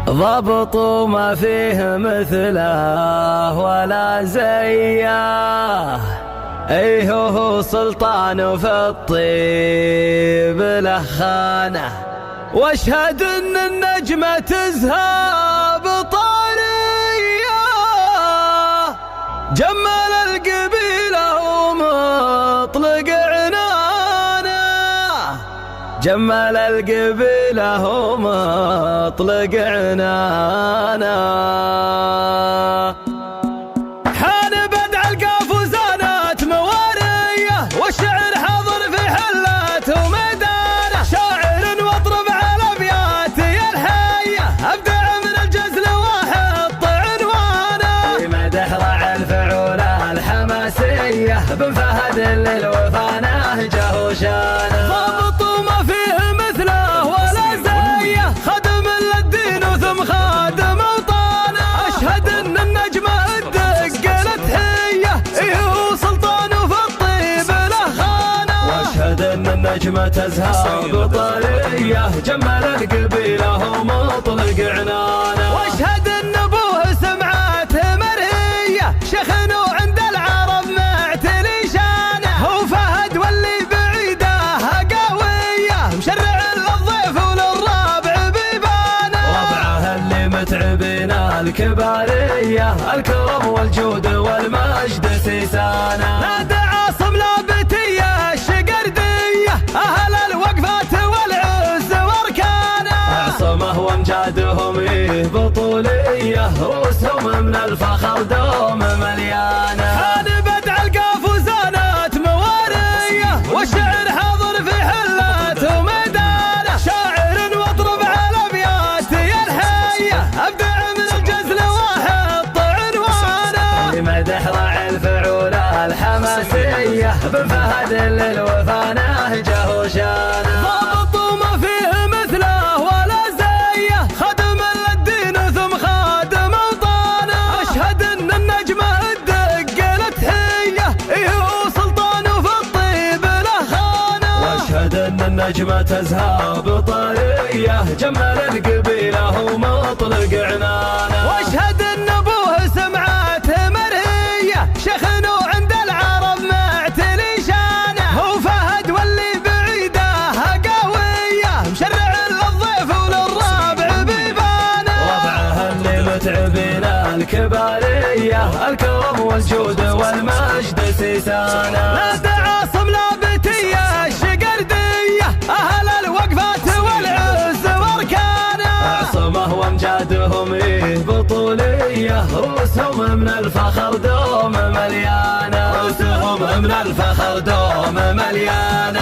ضبط ما فيه مثله ولا زيه، ايه هو سلطان في الطيب له خانه، واشهد ان النجمة تزهى بطاريه، جمل القبيله ومطلق عنانه، جمل القبيله ومطلق عنانه. حان بدع القافوزانات مواريه، والشعر حاضر في حلات وميدانه، شاعر واطرب على ابيات يا الحيه، ابدع من الجزل واحط عنوانه، في مدح رعى الفعولة الحماسيه، بن فهد للوفا نهجه وشانه، ضابط ما فيه مثله ولا زيه، خدم للدين وثم خادم اوطانه، اشهد ان النجمه الدقلت هيه، ايه هو سلطان في الطيب له خانه، واشهد ان النجمه تزهى بطريه، جمل القبيله ومطلق عنانه، واشهد ان ابوه سمعته مرهيه، شيخنو عند العرب معتلي شانه، هو فهد واللي بعيده قويه، مشرع للضيف وللرابع بيبانه، ربعه اللي متعبين الكباريه، الكرم والجود والمجد سيسانه، نادى عاصم لابتيه الشقرديه، اهل الوقفات والعز واركانه، اعصمه وامجادهم بطوليه، رؤوسهم من الفخر دوم مليانه، حان بدع القافوزانات مواريه، والشعر حاضر في حلات وميدانه، شاعر واطرب على ابيات يا الحيه، ابدع من الجزل واحط عنوانه، في مدح راعي الفعولة الحماسيه، بن فهد للوفا نهجه وشانه، ضابط ما فيه مثله ولا زيه، خدم للدين ثم خادم اوطانه، اشهد ان النجمه الدقلت هيه، ايه هو سلطان في الطيب له خانه، واشهد ان النجمه تزهى بطريه، جمل القبيله ومطلق عنانه، واشهد ان ابوه سمعته مرهيه، شيخنو عند العرب معتلي شانه، هو فهد واللي بعيده قويه، مشرع للضيف وللرابع بيبانه، ربعه اللي متعبين الكباريه، الكرم والجود والمجد سيسانه، نادى عاصم لابتيه الشقرديه، اهل الوقفات والعز واركانه، اعصمه وامجادهم بطوليه، رؤوسهم من الفخر دوم مليانه، رؤوسهم من الفخر دوم مليانه.